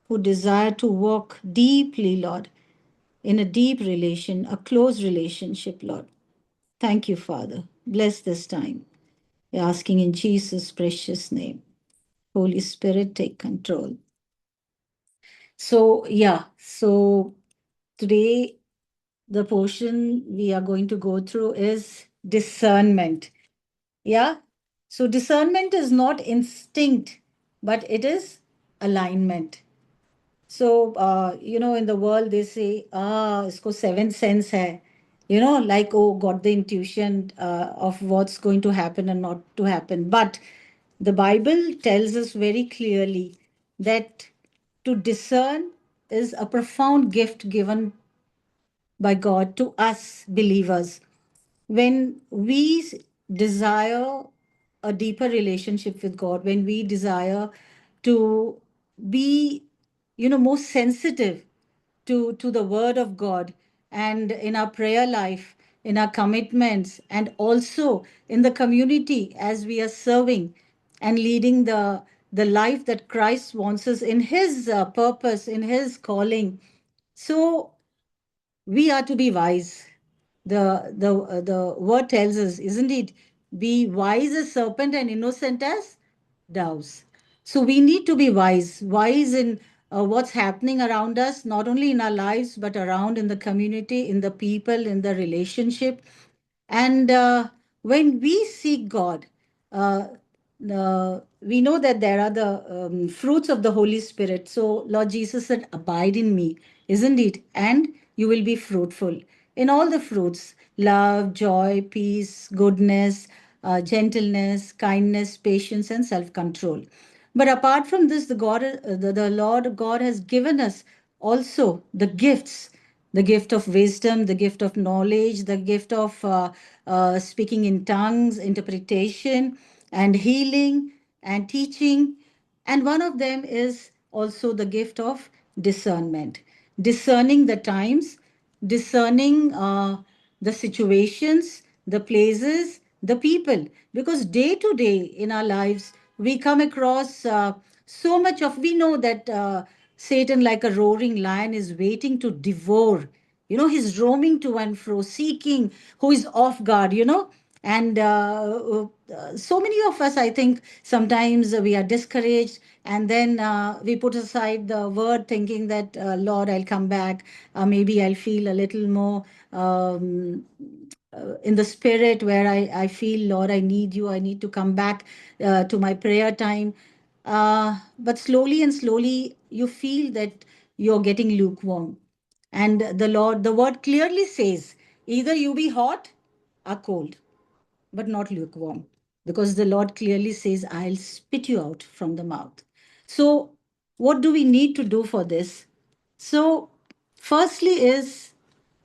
who desire to walk deeply, Lord, in a deep relation, a close relationship, Lord. Thank you, Father. Bless this time. We're asking in Jesus' precious name. Holy Spirit, take control. So today the portion we are going to go through is discernment. Yeah. So discernment is not instinct, but it is alignment. So, in the world, they say, isko seven sense hai. Like, oh, got the intuition of what's going to happen and not to happen. But the Bible tells us very clearly that to discern is a profound gift given by God to us believers. When we desire a deeper relationship with God, when we desire to be, more sensitive to the word of God, and in our prayer life, in our commitments, and also in the community as we are serving and leading the life that Christ wants us in his purpose, in his calling. So we are to be wise. The word tells us, isn't it? Be wise as serpent and innocent as doves. So we need to be wise in what's happening around us, not only in our lives, but around in the community, in the people, in the relationship. And when we seek God, uh, we know that there are the fruits of the Holy Spirit. So Lord Jesus said, abide in me, isn't it? And you will be fruitful in all the fruits: love, joy, peace, goodness, gentleness, kindness, patience, and self control. But apart from this, the Lord God has given us also the gifts, the gift of wisdom, the gift of knowledge, the gift of speaking in tongues, interpretation, and healing and teaching. And one of them is also the gift of discernment, discerning the times, discerning the situations, the places, the people. Because day to day in our lives, we come across so much of, we know that Satan, like a roaring lion, is waiting to devour. He's roaming to and fro, seeking who is off guard. And so many of us, I think, sometimes we are discouraged, and then we put aside the word, thinking that, Lord, I'll come back. Maybe I'll feel a little more in the spirit, where I feel, Lord, I need you. I need to come back to my prayer time. But slowly and slowly, you feel that you're getting lukewarm. And the word clearly says, either you be hot or cold, but not lukewarm. Because the Lord clearly says, I'll spit you out from the mouth. So, what do we need to do for this? So, firstly, is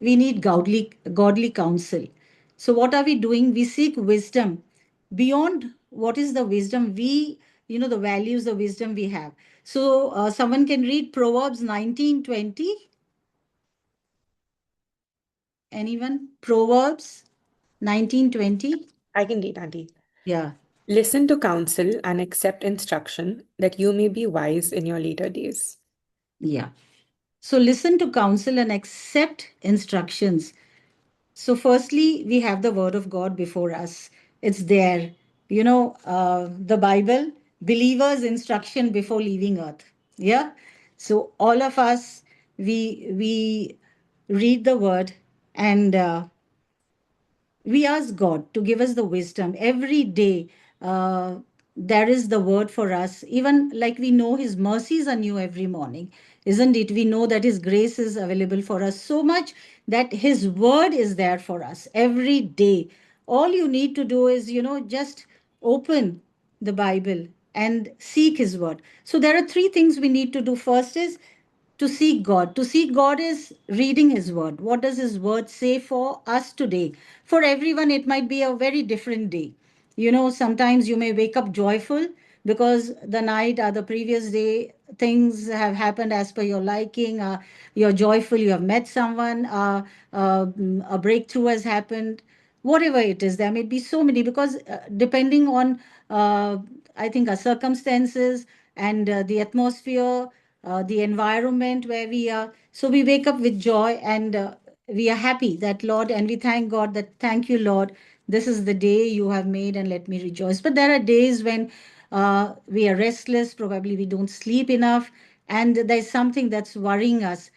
we need godly counsel. So, what are we doing? We seek wisdom. Beyond what is the wisdom, the values, the wisdom we have. So, someone can read Proverbs 19:20. Anyone? Proverbs 19:20. I can read, Auntie. Yeah. Listen to counsel and accept instruction that you may be wise in your later days. Yeah. So listen to counsel and accept instructions. So, firstly, we have the Word of God before us. It's there. The Bible, believers' instruction before leaving earth. Yeah. So, all of us, we read the Word, and we ask God to give us the wisdom every day. There is the word for us, even like we know His mercies are new every morning, isn't it? We know that His grace is available for us so much, that His word is there for us every day. All you need to do is, just open the Bible and seek His word. So there are three things we need to do. First is to seek God. To seek God is reading His Word. What does His Word say for us today? For everyone, it might be a very different day. Sometimes you may wake up joyful because the night or the previous day things have happened as per your liking. You're joyful, you have met someone, a breakthrough has happened. Whatever it is, there may be so many, because depending on, I think, our circumstances and the atmosphere, the environment where we are. So we wake up with joy and we are happy that, Lord, and we thank God that, thank you, Lord, this is the day you have made and let me rejoice. But there are days when we are restless, probably we don't sleep enough, and there's something that's worrying us.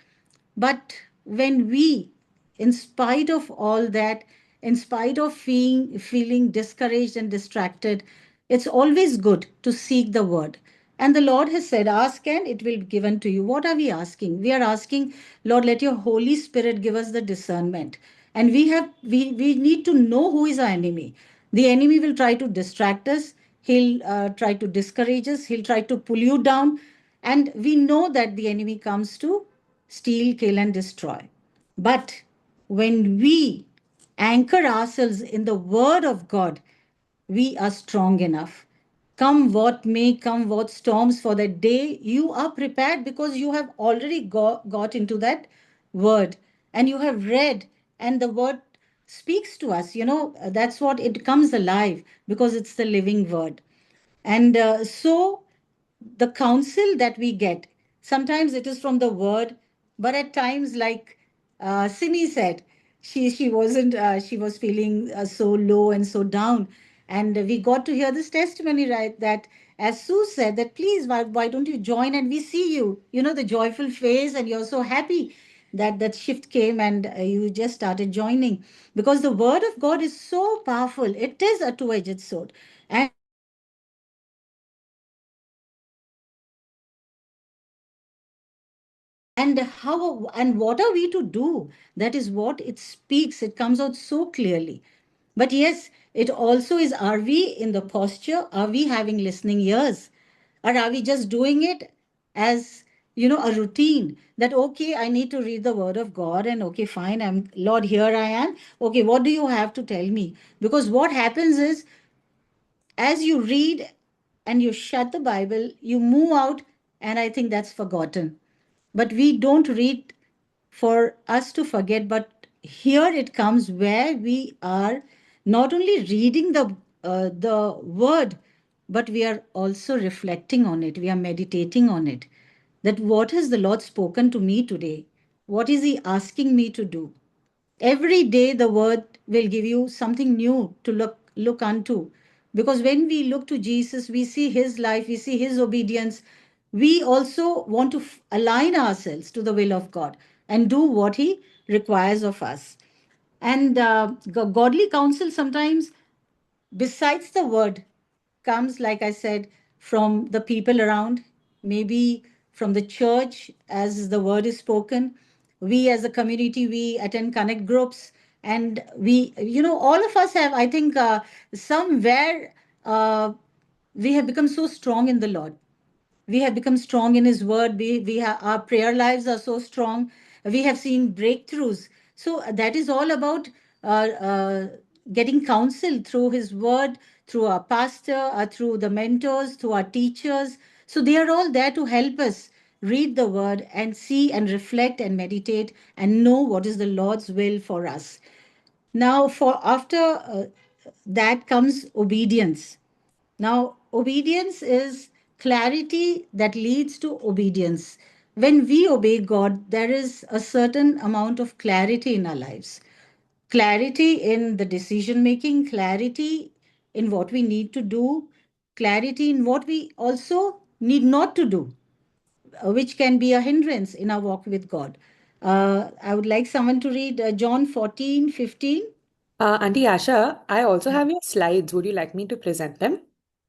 But when we, in spite of all that, in spite of feeling discouraged and distracted, it's always good to seek the word. And the Lord has said, ask and it will be given to you. What are we asking? We are asking, Lord, let your Holy Spirit give us the discernment. And we need to know who is our enemy. The enemy will try to distract us. He'll try to discourage us. He'll try to pull you down. And we know that the enemy comes to steal, kill, and destroy. But when we anchor ourselves in the Word of God, we are strong enough. Come what may, come what storms for that day, you are prepared because you have already got into that Word and you have read, and the Word speaks to us. That's what it comes alive because it's the living Word. And so the counsel that we get, sometimes it is from the word, but at times, like Simi said, she wasn't, she was feeling so low and so down. And we got to hear this testimony, right? That as Sue said, that please, why don't you join and we see you, the joyful face, and you're so happy that that shift came and you just started joining because the word of God is so powerful. It is a two-edged sword. And how and what are we to do? That is what it speaks. It comes out so clearly. But yes, it also is, are we in the posture? Are we having listening ears? Or are we just doing it as a routine that, okay, I need to read the word of God, and okay, fine, I'm Lord, here I am. Okay, what do you have to tell me? Because what happens is, as you read and you shut the Bible, you move out, and I think that's forgotten. But we don't read for us to forget, but here it comes where we are not only reading the word, but we are also reflecting on it. We are meditating on it. That what has the Lord spoken to me today? What is He asking me to do? Every day the word will give you something new to look unto, because when we look to Jesus, we see his life, we see his obedience. We also want to align ourselves to the will of God and do what he requires of us. And godly counsel sometimes, besides the word, comes, like I said, from the people around, maybe from the church as the word is spoken. We as a community, we attend connect groups, and we, all of us have, I think, somewhere we have become so strong in the Lord. We have become strong in his word. We have, our prayer lives are so strong. We have seen breakthroughs. So that is all about getting counsel through his word, through our pastor, through the mentors, through our teachers. So they are all there to help us read the word and see and reflect and meditate and know what is the Lord's will for us. Now, for after that comes obedience. Now, obedience is clarity that leads to obedience. When we obey God, there is a certain amount of clarity in our lives. Clarity in the decision making, clarity in what we need to do, clarity in what we also need not to do, which can be a hindrance in our walk with God. I would like someone to read John 14:15. Auntie Asha, I also have your slides. Would you like me to present them?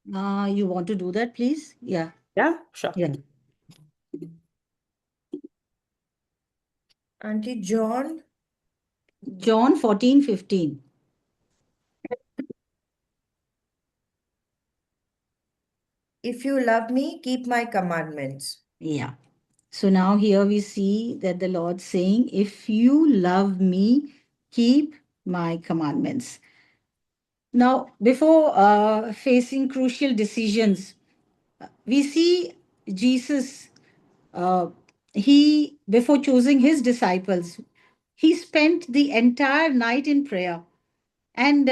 You want to do that, please? Yeah. Yeah, sure. Yeah. Auntie John, John 14:15. if you love me, keep my commandments. Yeah. So now here we see that the Lord saying, if you love me, keep my commandments. Now, before facing crucial decisions, we see Jesus, uh, he, before choosing his disciples, he spent the entire night in prayer. And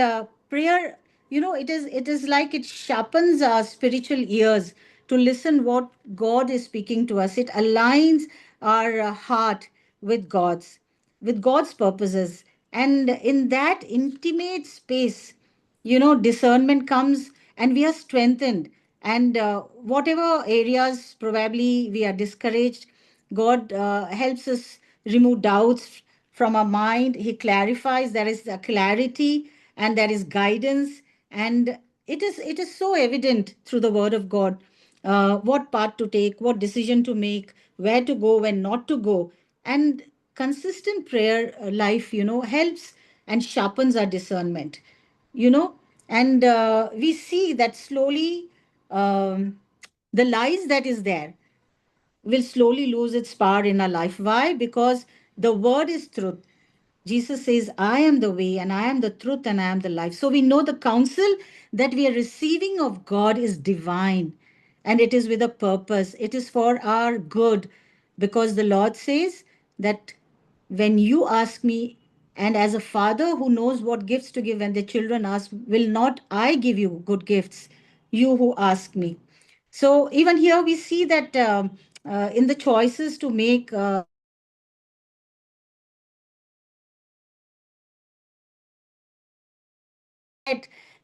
prayer, it is like it sharpens our spiritual ears to listen what God is speaking to us. It aligns our heart with God's purposes. And in that intimate space, discernment comes and we are strengthened. And whatever areas probably we are discouraged, God helps us remove doubts from our mind. He clarifies, there is a clarity and there is guidance. And it is so evident through the word of God, what path to take, what decision to make, where to go, when not to go. And consistent prayer life, helps and sharpens our discernment, you know. And we see that slowly, the lies that is there will slowly lose its power in our life. Why? Because the word is truth. Jesus says, I am the way and I am the truth and I am the life. So we know the counsel that we are receiving of God is divine and it is with a purpose. It is for our good, because the Lord says that when you ask me, and as a father who knows what gifts to give when the children ask, will not I give you good gifts, you who ask me? So even here we see that in the choices to make,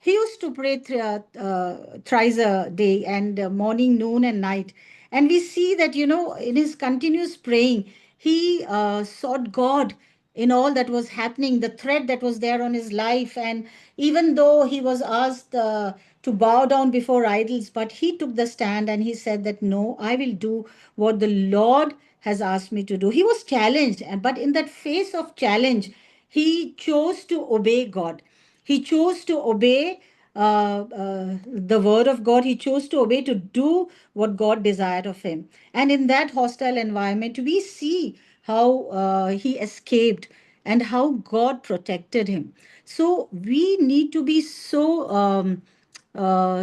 he used to pray thrice a day, and morning, noon, and night. And we see that, in his continuous praying, he sought God in all that was happening, the threat that was there on his life. And even though he was asked to bow down before idols, but he took the stand and he said that, no, I will do what the Lord has asked me to do. He was challenged, but in that face of challenge, he chose to obey God. He chose to obey the word of God. He chose to obey, to do what God desired of him. And in that hostile environment, we see how he escaped and how God protected him. So we need to be so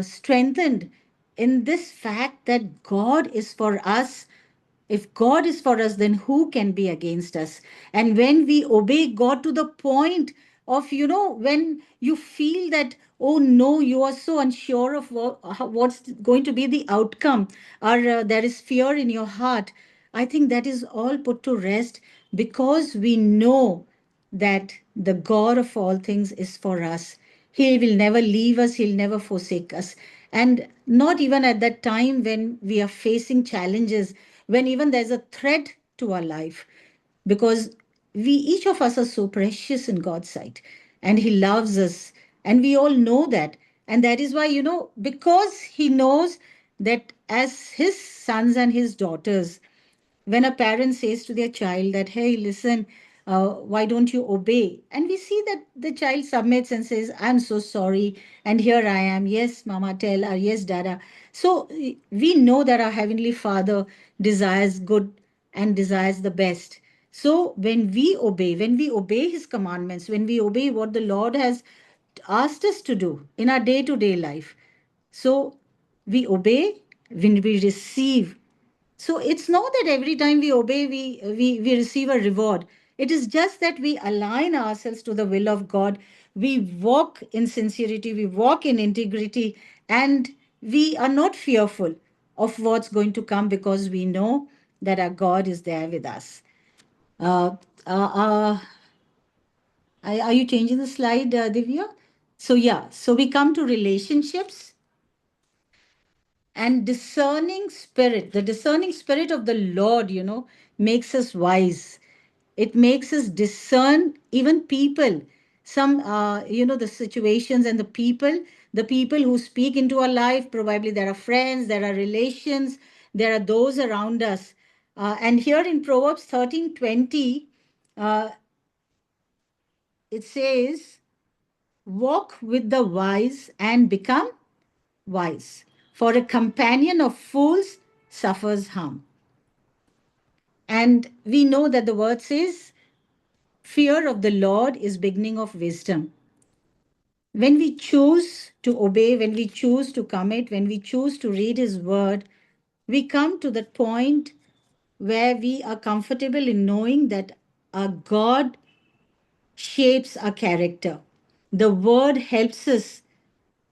strengthened in this fact that God is for us. If God is for us, then who can be against us? And when we obey God to the point of, when you feel that, oh no, you are so unsure of what's going to be the outcome, or there is fear in your heart, I think that is all put to rest, because we know that the God of all things is for us. He will never leave us, He'll never forsake us. And not even at that time when we are facing challenges, when even there's a threat to our life, because each of us are so precious in God's sight, and He loves us, and we all know that. And that is why, because He knows that as His sons and His daughters, when a parent says to their child that, hey, listen, why don't you obey? And we see that the child submits and says, I'm so sorry. And here I am. Yes, Mama, tell, or yes, Dada. So we know that our Heavenly Father desires good and desires the best. So when we obey His commandments, when we obey what the Lord has asked us to do in our day to day life, so we obey when we receive. So it's not that every time we obey, we receive a reward. It is just that we align ourselves to the will of God. We walk in sincerity, we walk in integrity, and we are not fearful of what's going to come, because we know that our God is there with us. Uh, uh, uh, are you changing the slide, Divya? So, yeah, so we come to relationships and discerning spirit. The discerning spirit of the Lord, makes us wise. It makes us discern even people. Some, the situations and the people who speak into our life, probably there are friends, there are relations, there are those around us. And here in Proverbs 13:20, uh, it says, walk with the wise and become wise, for a companion of fools suffers harm. And we know that the word says, fear of the Lord is beginning of wisdom. When we choose to obey, when we choose to commit, when we choose to read His word, we come to that point where we are comfortable in knowing that our God shapes our character. The word helps us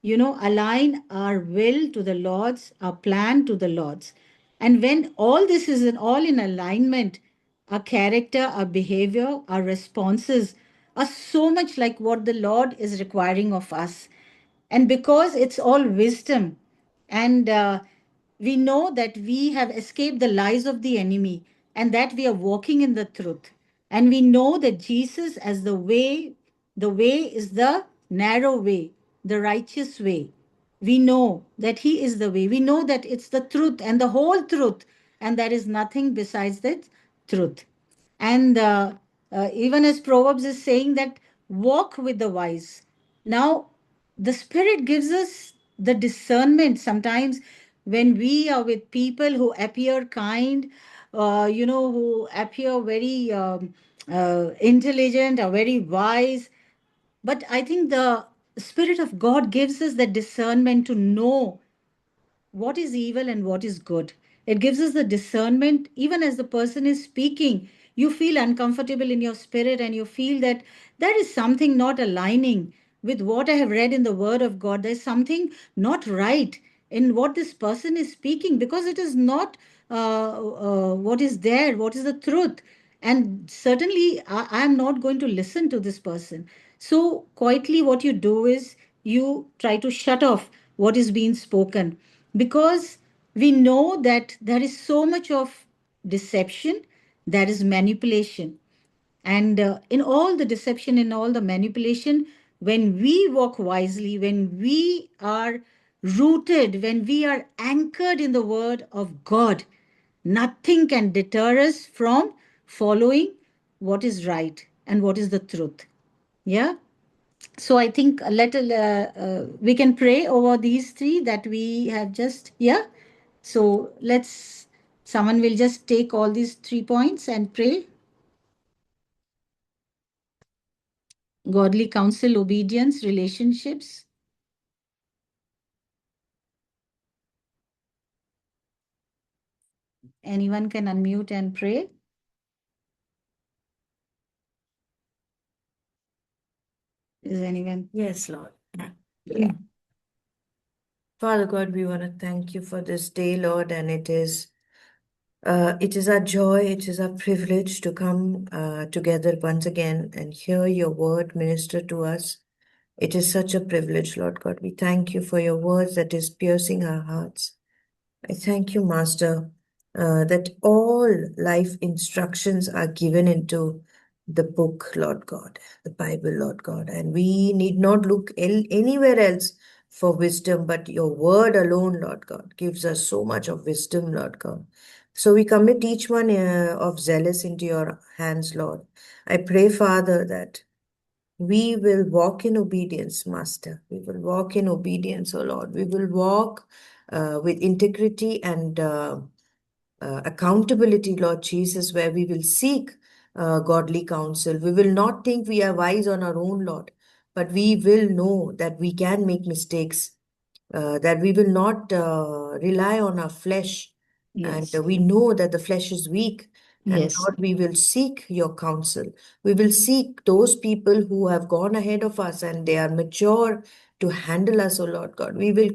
align our will to the Lord's, our plan to the Lord's. And when all this is all in alignment, our character, our behavior, our responses are so much like what the Lord is requiring of us. And because it's all wisdom, and we know that we have escaped the lies of the enemy and that we are walking in the truth. And we know that Jesus as the way is the narrow way, the righteous way. We know that he is the way. We know that it's the truth and the whole truth, and there is nothing besides that truth. And even as Proverbs is saying that walk with the wise. Now, the Spirit gives us the discernment sometimes when we are with people who appear kind, who appear very intelligent or very wise. But I think the Spirit of God gives us the discernment to know what is evil and what is good. It gives us the discernment, even as the person is speaking. You feel uncomfortable in your spirit and you feel that there is something not aligning with what I have read in the Word of God. There's something not right in what this person is speaking because it is not what is there, what is the truth. And certainly, I am not going to listen to this person. So, quietly, what you do is you try to shut off what is being spoken because we know that there is so much of deception, there is manipulation. And in all the deception, in all the manipulation, when we walk wisely, when we are rooted, when we are anchored in the word of God, nothing can deter us from following what is right and what is the truth. Yeah. So I think we can pray over these three that we have just, yeah. So someone will just take all these 3 points and pray. Godly counsel, obedience, relationships. Anyone can unmute and pray. Is anyone? Yes, Lord. Yeah. Father God, we want to thank you for this day, Lord, and it is our joy, it is our privilege to come together once again and hear your word minister to us. It is such a privilege, Lord God. We thank you for your words that is piercing our hearts. I thank you, Master, that all life instructions are given into the book, Lord God, the Bible, Lord God. And we need not look anywhere else for wisdom, but your word alone, Lord God, gives us so much of wisdom, Lord God. So we commit each one of zealous into your hands, Lord. I pray, Father, that we will walk in obedience, Master. We will walk in obedience, O Lord. We will walk with integrity and accountability, Lord Jesus, where we will seek godly counsel. We will not think we are wise on our own, Lord, but we will know that we can make mistakes, that we will not rely on our flesh. And Yes. we know that the flesh is weak. And Yes. Lord, we will seek your counsel. We will seek those people who have gone ahead of us and they are mature to handle us, O Lord God. We will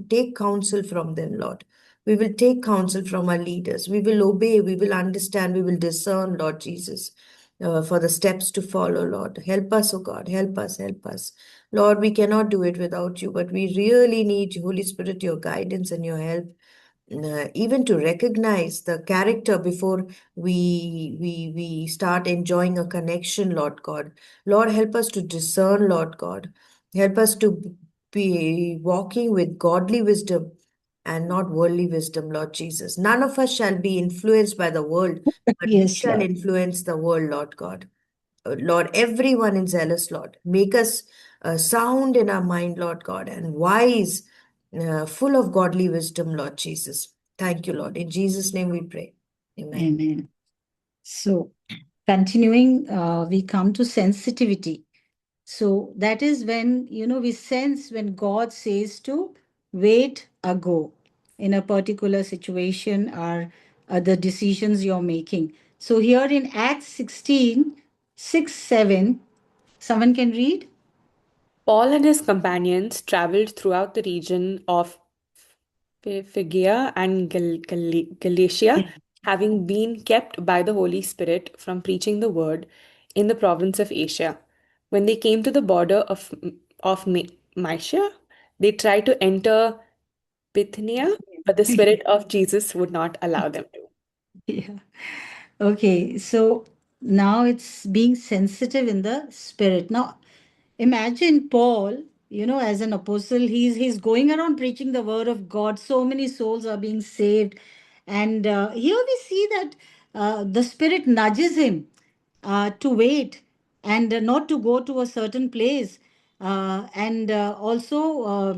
take counsel from them, Lord. We will take counsel from our leaders. We will obey. We will understand. We will discern, Lord Jesus, for the steps to follow, Lord. Help us, O God. Help us. Help us. Lord, we cannot do it without you, but we really need, Holy Spirit, your guidance and your help. Even to recognize the character before we start enjoying a connection, Lord God. Lord, help us to discern, Lord God. Help us to be walking with godly wisdom and not worldly wisdom, Lord Jesus. None of us shall be influenced by the world, but we Yes, shall Lord. influence the world, Lord God. Lord, everyone in zealous, Lord. Make us sound in our mind, Lord God, and wise, full of godly wisdom, Lord Jesus. Thank you, Lord. In Jesus' name we pray. Amen. Amen. So, continuing, we come to sensitivity. So that is when, we sense when God says to wait or go in a particular situation or the decisions you're making. So here in Acts 16, 6, 7, someone can read? Paul and his companions traveled throughout the region of Phrygia and Galatia, having been kept by the Holy Spirit from preaching the word in the province of Asia. When they came to the border of Mysia, they tried to enter Bithynia, but the Spirit of Jesus would not allow them to. Yeah. Okay, so now it's being sensitive in the spirit. Now, imagine Paul, as an apostle, he's going around preaching the word of God. So many souls are being saved, and here we see that the Spirit nudges him to wait and not to go to a certain place, and also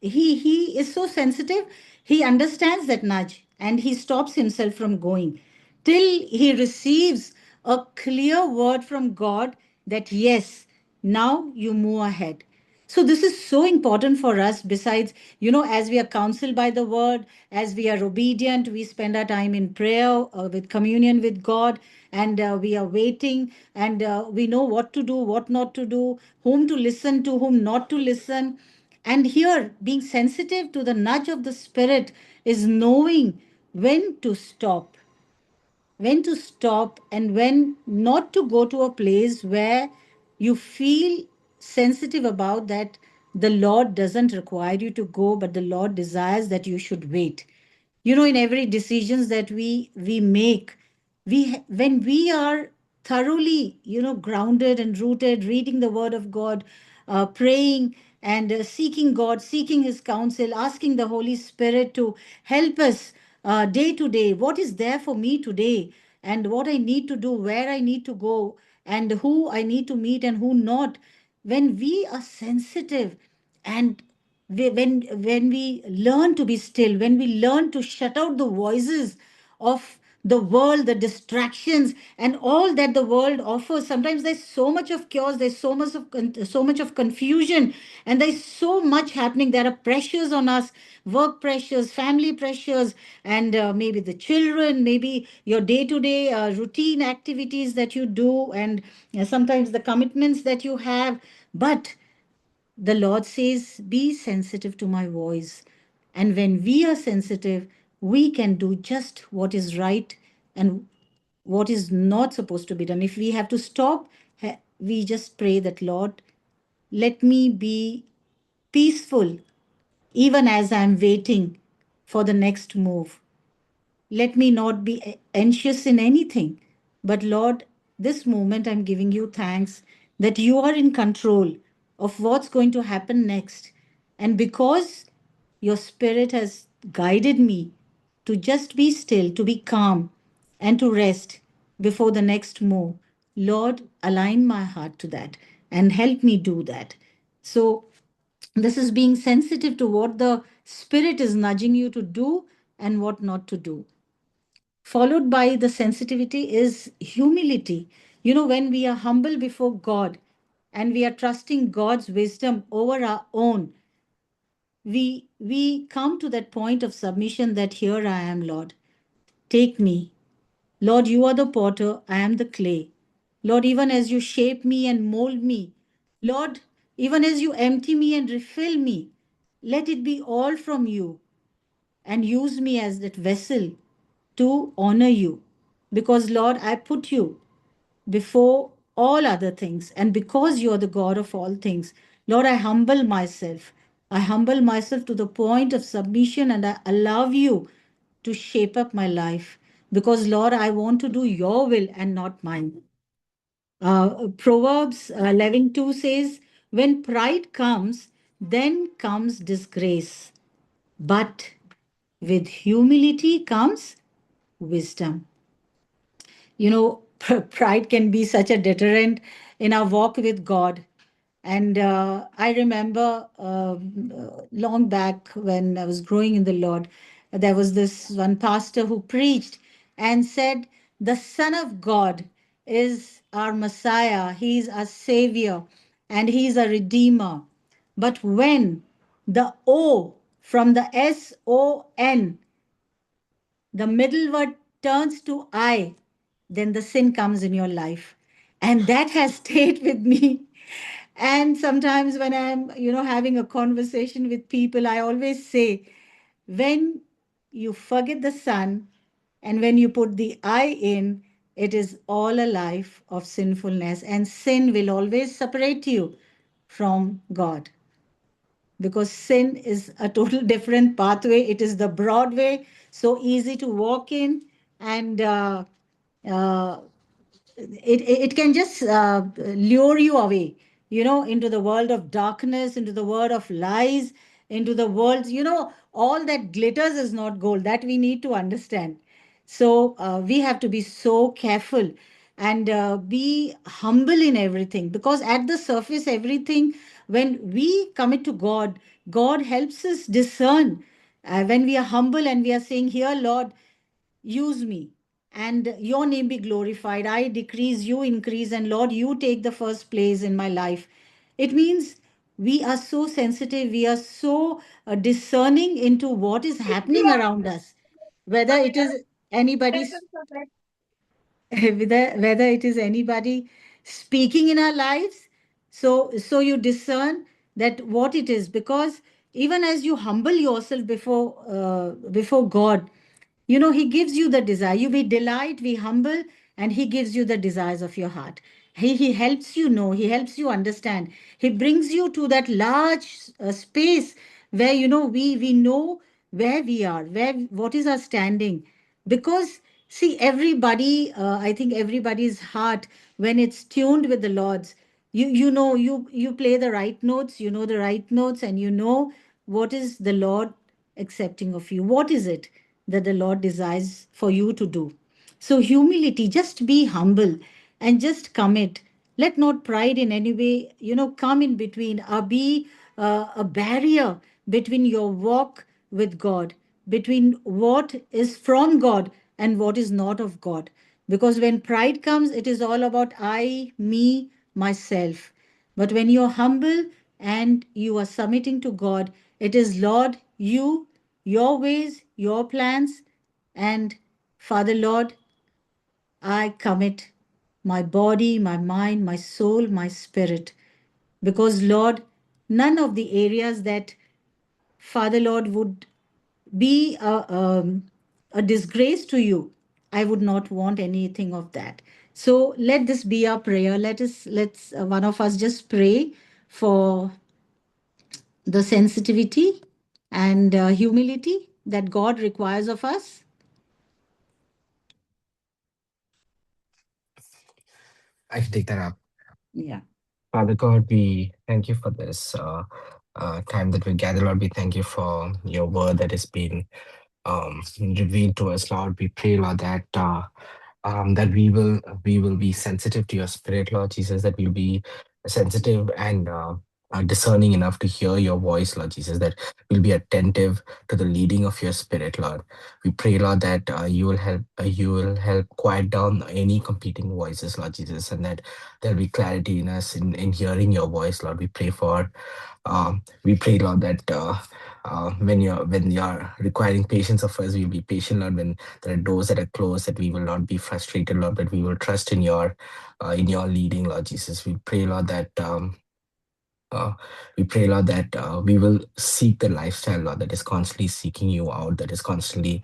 he is so sensitive. He understands that nudge, and he stops himself from going till he receives a clear word from God that yes, now you move ahead. So this is so important for us. Besides, as we are counseled by the word, as we are obedient, we spend our time in prayer, with communion with God, and we are waiting, and we know what to do, what not to do, whom to listen to, whom not to listen. And here, being sensitive to the nudge of the Spirit is knowing when to stop and when not to go to a place where you feel sensitive about that the Lord doesn't require you to go, but the Lord desires that you should wait. In every decisions that we make, when we are thoroughly, grounded and rooted, reading the word of God, praying and seeking God, seeking his counsel, asking the Holy Spirit to help us day to day, what is there for me today, and what I need to do, where I need to go, and who I need to meet and who not. When we are sensitive, and when we learn to be still, when we learn to shut out the voices of the world, the distractions, and all that the world offers. Sometimes there's so much of chaos, there's so much of confusion, and there's so much happening. There are pressures on us, work pressures, family pressures, and maybe the children, maybe your day-to-day routine activities that you do, and sometimes the commitments that you have. But the Lord says, be sensitive to my voice. And when we are sensitive, we can do just what is right and what is not supposed to be done. If we have to stop, we just pray that, Lord, let me be peaceful even as I'm waiting for the next move. Let me not be anxious in anything. But Lord, this moment I'm giving you thanks that you are in control of what's going to happen next. And because your spirit has guided me to just be still, to be calm, and to rest before the next move, Lord, align my heart to that and help me do that. So, this is being sensitive to what the spirit is nudging you to do and what not to do. Followed by the sensitivity is humility. When we are humble before God and we are trusting God's wisdom over our own, we come to that point of submission that here I am, Lord. Take me. Lord, you are the potter, I am the clay. Lord, even as you shape me and mold me, Lord, even as you empty me and refill me, let it be all from you, and use me as that vessel to honor you. Because, Lord, I put you before all other things. And because you are the God of all things, Lord, I humble myself. I humble myself to the point of submission, and I allow you to shape up my life. Because, Lord, I want to do your will and not mine. Proverbs 11:2 says, when pride comes, then comes disgrace. But with humility comes wisdom. Pride can be such a deterrent in our walk with God. And I remember long back when I was growing in the Lord, there was this one pastor who preached and said, the Son of God is our Messiah, He's our Savior, and He's a Redeemer. But when the O from the SON, the middle word, turns to I, then the sin comes in your life. And that has stayed with me. And sometimes when I'm, having a conversation with people, I always say, when you forget the sun and when you put the I in, it is all a life of sinfulness, and sin will always separate you from God, because sin is a total different pathway. It is the broad way, so easy to walk in, and uh, it can just lure you away, into the world of darkness, into the world of lies, into the world, all that glitters is not gold. That we need to understand. So we have to be so careful and be humble in everything, because at the surface, everything, when we commit to God, God helps us discern. When we are humble and we are saying, Here, Lord, use me and your name be glorified. I decrease, you increase, and Lord, you take the first place in my life. It means we are so sensitive, we are so discerning into what is happening around us, whether it is anybody's whether it is anybody speaking in our lives. So you discern that what it is, because even as you humble yourself before God, he gives you the desire. You be delight, be humble, and he gives you the desires of your heart. He helps you know, he helps you understand. He brings you to that large space where we know where we are, where what is our standing. Because see, everybody, I think everybody's heart, when it's tuned with the Lord's, you play the right notes, the right notes, and what is the Lord accepting of you. What is it that the Lord desires for you to do? So humility, just be humble and just commit. Let not pride in any way, come in between or be a barrier between your walk with God, between what is from God and what is not of God. Because when pride comes, it is all about I, me, myself. But when you're humble and you are submitting to God, it is Lord, you, your ways, your plans, and Father Lord, I commit my body, my mind, my soul, my spirit. Because Lord, none of the areas that Father Lord would be a disgrace to you, I would not want anything of that. So let this be our prayer. Let's one of us just pray for the sensitivity and humility that God requires of us. I can take that up. Yeah. Father God, we thank you for this time that we gather, Lord. We thank you for your word that has been revealed to us, Lord. We pray, Lord, that we will be sensitive to your spirit, Lord Jesus, that we'll be sensitive and discerning enough to hear your voice, Lord Jesus, that we'll be attentive to the leading of your spirit, Lord. We pray, Lord, that you will help quiet down any competing voices, Lord Jesus, and that there'll be clarity in us in hearing your voice, Lord. We pray, Lord, that when you're requiring patience of us, we'll be patient, Lord. When there are doors that are closed, that we will not be frustrated, Lord, but we will trust in your leading, Lord Jesus. Uh, we pray, Lord, that we will seek the lifestyle, Lord, that is constantly seeking you out, that is constantly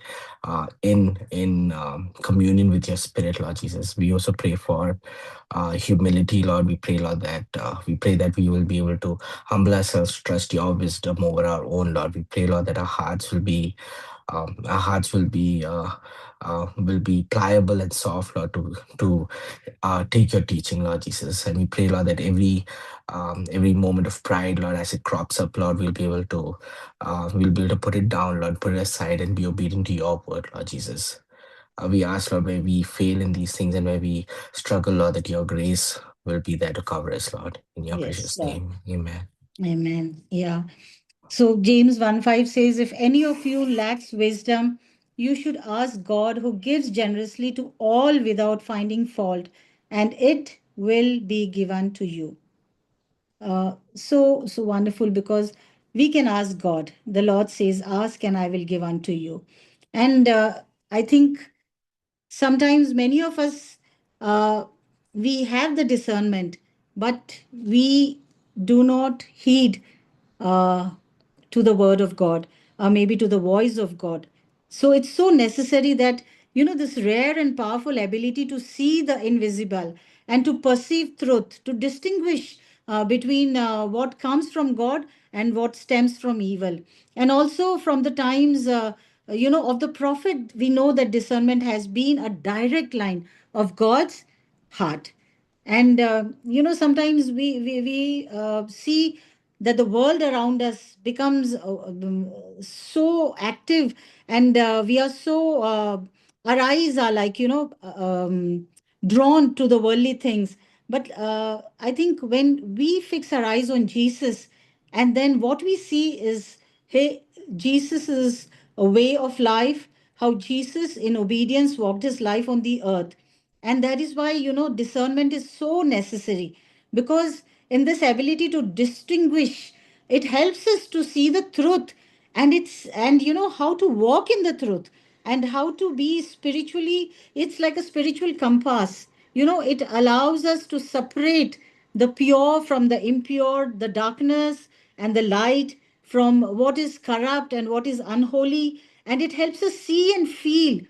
in communion with your Spirit, Lord Jesus. We also pray for humility, Lord. We pray that we will be able to humble ourselves, trust your wisdom over our own, Lord. We pray, Lord, that our hearts will be pliable and soft, Lord, to take your teaching, Lord Jesus. And we pray, Lord, that every moment of pride, Lord, as it crops up, Lord, we'll be able to put it down, Lord, put it aside, and be obedient to your word, Lord Jesus. We ask, Lord, where we fail in these things and where we struggle, Lord, that your grace will be there to cover us, Lord. In your Yes, precious Lord. name, amen. Amen. Yeah. So James 1:5 says, if any of you lacks wisdom, you should ask God, who gives generously to all without finding fault, and it will be given to you. So wonderful, because we can ask God. The Lord says, ask and I will give unto you. And I think sometimes many of us, we have the discernment, but we do not heed uh, to the word of God, or maybe to the voice of God. So it's so necessary that, this rare and powerful ability to see the invisible and to perceive truth, to distinguish between what comes from God and what stems from evil. And also from the times, of the prophet, we know that discernment has been a direct line of God's heart. And sometimes we see that the world around us becomes so active, and we are so our eyes are like, drawn to the worldly things. But I think when we fix our eyes on Jesus, and then what we see is, hey, Jesus is a way of life, how Jesus in obedience walked his life on the earth. And that is why, discernment is so necessary, because in this ability to distinguish, it helps us to see the truth, and how to walk in the truth, and how to be spiritually. It's like a spiritual compass. It allows us to separate the pure from the impure, the darkness and the light, from what is corrupt and what is unholy. And it helps us see and feel,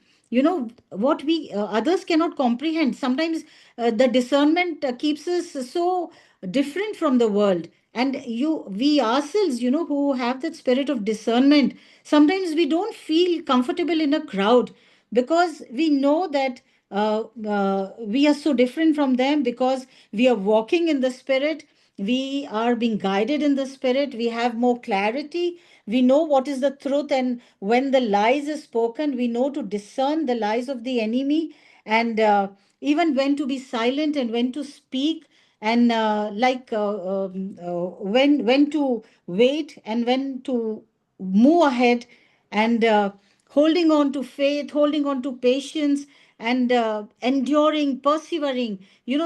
what we others cannot comprehend. Sometimes the discernment keeps us so different from the world. And we ourselves, who have that spirit of discernment, sometimes we don't feel comfortable in a crowd, because we know that we are so different from them, because we are walking in the spirit, we are being guided in the spirit, we have more clarity, we know what is the truth, and when the lies is spoken, we know to discern the lies of the enemy, and even when to be silent and when to speak, and when to wait and when to move ahead, and holding on to faith, holding on to patience, and enduring, persevering,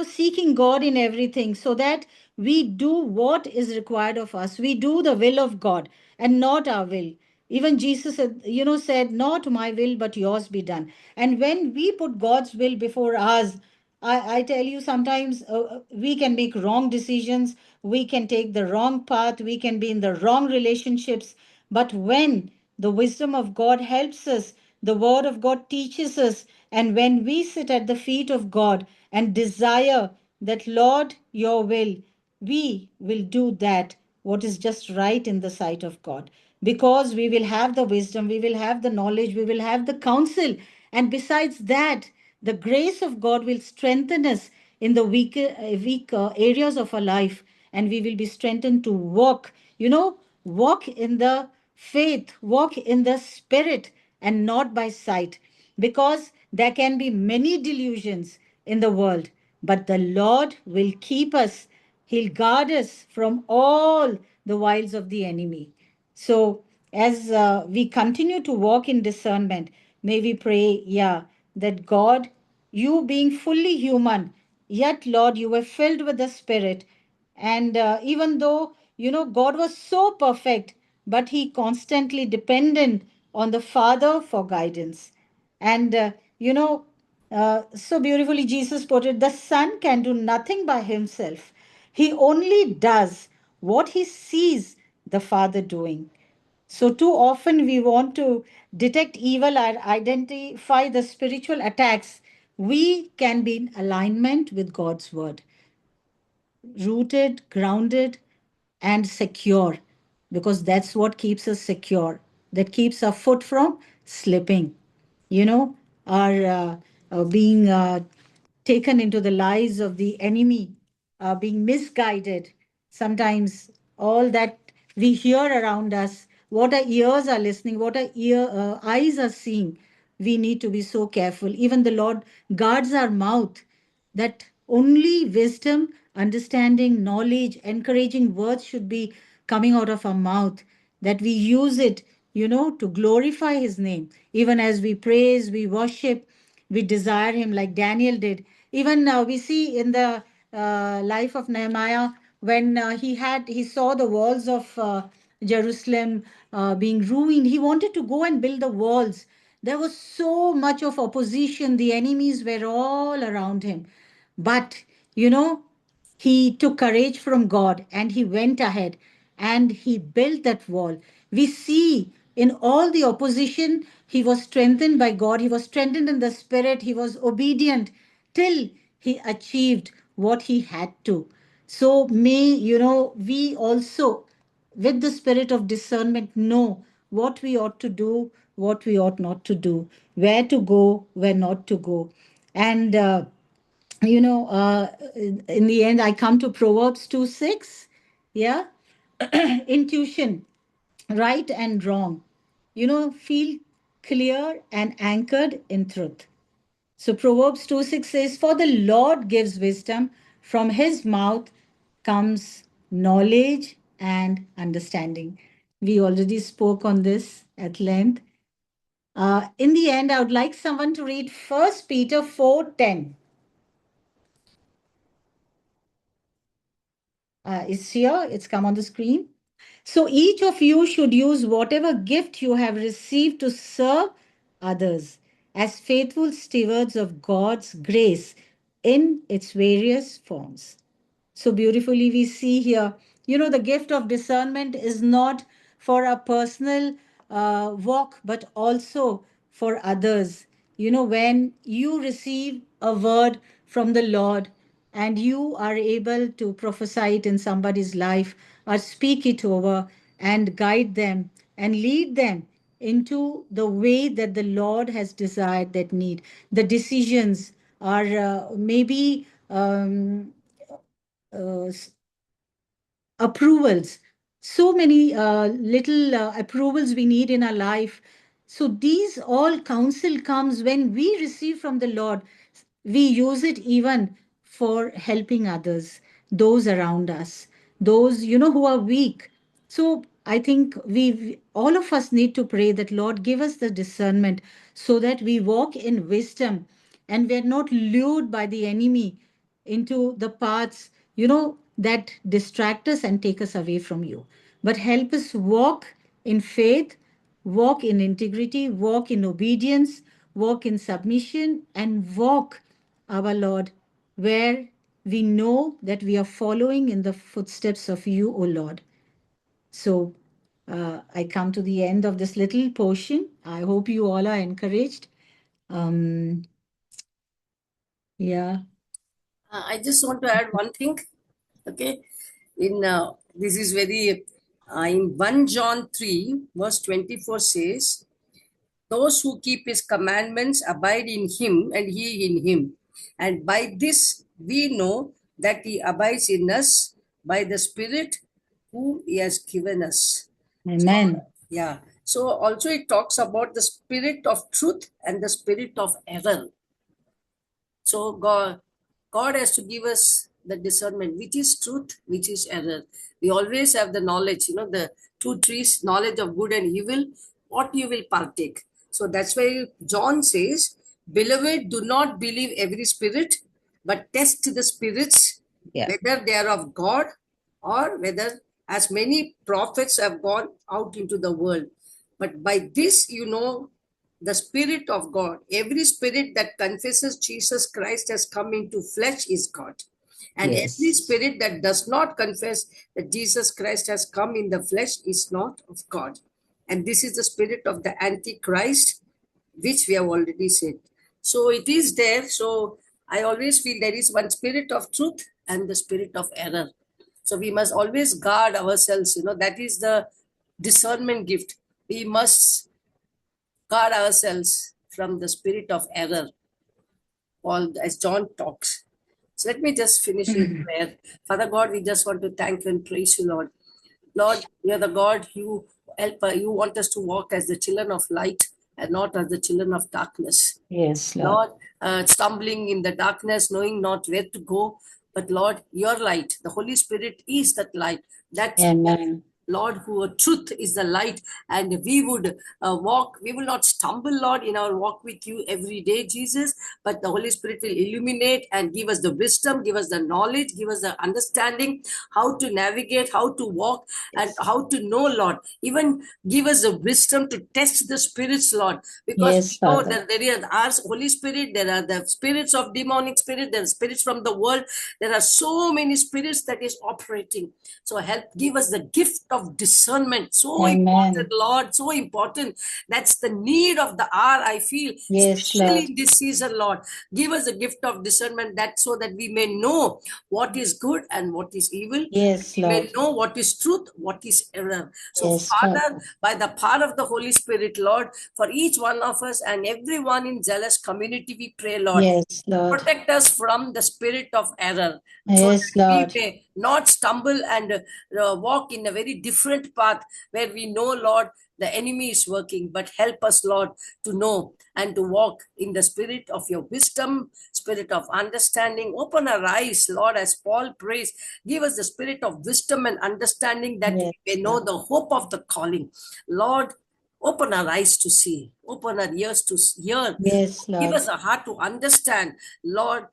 seeking God in everything, so that we do what is required of us. We do the will of God and not our will. Even Jesus said, not my will, but yours be done. And when we put God's will before us, I tell you, sometimes we can make wrong decisions, we can take the wrong path, we can be in the wrong relationships. But when the wisdom of God helps us, the word of God teaches us, and when we sit at the feet of God and desire that, Lord, your will, we will do that, what is just right in the sight of God. Because we will have the wisdom, we will have the knowledge, we will have the counsel. And besides that, the grace of God will strengthen us in the weak areas of our life, and we will be strengthened to walk, walk in the faith, walk in the spirit, and not by sight. Because there can be many delusions in the world, but the Lord will keep us, He'll guard us from all the wiles of the enemy. So, as we continue to walk in discernment, may we pray, yeah, that God, you being fully human, yet, Lord, you were filled with the Spirit. And even though, God was so perfect, but He constantly dependent on the Father for guidance. And, so beautifully, Jesus put it, the Son can do nothing by Himself. He only does what He sees the Father doing. So, too often we want to detect evil or identify the spiritual attacks. We can be in alignment with God's word, rooted, grounded, and secure, because that's what keeps us secure, that keeps our foot from slipping, our being taken into the lies of the enemy, being misguided. Sometimes all that we hear around us, what our ears are listening, what our eyes are seeing, we need to be so careful. Even the Lord guards our mouth, that only wisdom, understanding, knowledge, encouraging words should be coming out of our mouth, that we use it, to glorify His name. Even as we praise, we worship, we desire Him like Daniel did. Even we see in the life of Nehemiah, when he saw the walls of Jerusalem being ruined, he wanted to go and build the walls. There was so much of opposition, the enemies were all around him. But, you know, He took courage from God and he went ahead and he built that wall. We see in all the opposition, he was strengthened by God. He was strengthened in the spirit. He was obedient till he achieved what he had to. So may, we also, with the spirit of discernment, know what we ought to do, what we ought not to do, where to go, where not to go. And, in the end, I come to Proverbs 2:6. Yeah. Intuition, right and wrong. Feel clear and anchored in truth. So Proverbs 2:6 says, "For the Lord gives wisdom, from his mouth comes knowledge and understanding." We already spoke on this at length. In the end, I would like someone to read 1 Peter 4:10. It's here, it's come on the screen. So each of you should use whatever gift you have received to serve others as faithful stewards of God's grace in its various forms. So beautifully, we see here, the gift of discernment is not for a personal walk, but also for others. When you receive a word from the Lord and you are able to prophesy it in somebody's life or speak it over and guide them and lead them into the way that the Lord has desired that need. The decisions are maybe uh, approvals, so many little approvals we need in our life. So these all counsel comes when we receive from the Lord. We use it even for helping others, those around us, those who are weak. So I think we all of us need to pray that Lord give us the discernment so that we walk in wisdom and we're not lured by the enemy into the paths, that distract us and take us away from you. But help us walk in faith, walk in integrity, walk in obedience, walk in submission, and walk, our Lord, where we know that we are following in the footsteps of you, O Lord. So I come to the end of this little portion. I hope you all are encouraged. Um, yeah. I just want to add one thing. Okay, in this is very in 1 John 3 verse 24 says, "Those who keep his commandments abide in him, and he in him. And by this we know that he abides in us by the Spirit whom he has given us." Amen. Yeah. So also it talks about the spirit of truth and the spirit of error. So God has to give us the discernment, which is truth, which is error. We always have the knowledge, the two trees, knowledge of good and evil, what you will partake. So that's why John says, "Beloved, do not believe every spirit, but test the spirits, Yeah. whether they are of God or whether as many prophets have gone out into the world. But by this, the Spirit of God. Every spirit that confesses Jesus Christ has come into flesh is God. And every Yes. spirit that does not confess that Jesus Christ has come in the flesh is not of God. And this is the spirit of the Antichrist, which we have already said. So it is there. So I always feel there is one spirit of truth and the spirit of error. So we must always guard ourselves. That is the discernment gift. We must guard ourselves from the spirit of error, Paul, as John talks. So let me just finish with prayer. Father God, we just want to thank you and praise you, Lord. Lord, you are the God, you help, you want us to walk as the children of light and not as the children of darkness. Yes, Lord. Lord, stumbling in the darkness, knowing not where to go. But Lord, your light, the Holy Spirit is that light. That Amen. Lord, who truth is the light, and we would walk, we will not stumble, Lord, in our walk with you every day, Jesus, but the Holy Spirit will illuminate and give us the wisdom, give us the knowledge, give us the understanding, how to navigate, how to walk, and how to know, Lord. Even give us the wisdom to test the spirits, Lord, because Yes, we know Father. that there is our Holy Spirit, there are the spirits of demonic spirit, there are spirits from the world, there are so many spirits that is operating. So help, give us the gift of discernment. So important, Amen. Lord, so important. That's the need of the hour, I feel, Yes, especially Lord. in this season, Lord. Give us the gift of discernment, that so that we may know what is good and what is evil. Yes, We may Lord. know what is truth, what is error. So, Yes, Father, Father. by the power of the Holy Spirit, Lord, for each one of us and everyone in Zealous community, we pray, Lord, Yes, Lord. protect us from the spirit of error, so Yes, that we Lord. may not stumble and walk in a very different path where we know, Lord, the enemy is working. But help us, Lord, to know and to walk in the spirit of your wisdom, spirit of understanding. Open our eyes, Lord, as Paul prays. Give us the spirit of wisdom and understanding, that Yes, we may know the hope of the calling. Lord, open our eyes to see, open our ears to hear. yes, Give Lord. us a heart to understand, Lord,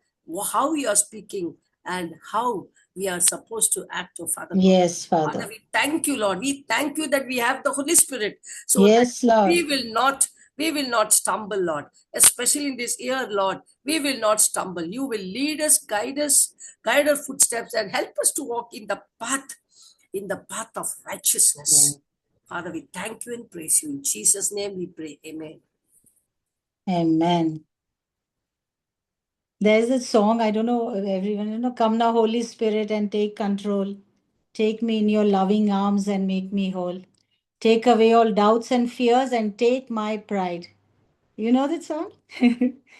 how you are speaking and how we are supposed to act, oh Father God. Yes, Father, Father. we thank you, Lord. We thank you that we have the Holy Spirit, so that Yes, Lord. we will not stumble, Lord. Especially in this year, Lord, we will not stumble. You will lead us, guide our footsteps, and help us to walk in the path of righteousness. Father, we thank you and praise you. In Jesus' name we pray. Amen. Amen. There's a song, I don't know, everyone, come now, Holy Spirit, and take control. Take me in your loving arms and make me whole. Take away all doubts and fears and take my pride. You know that song?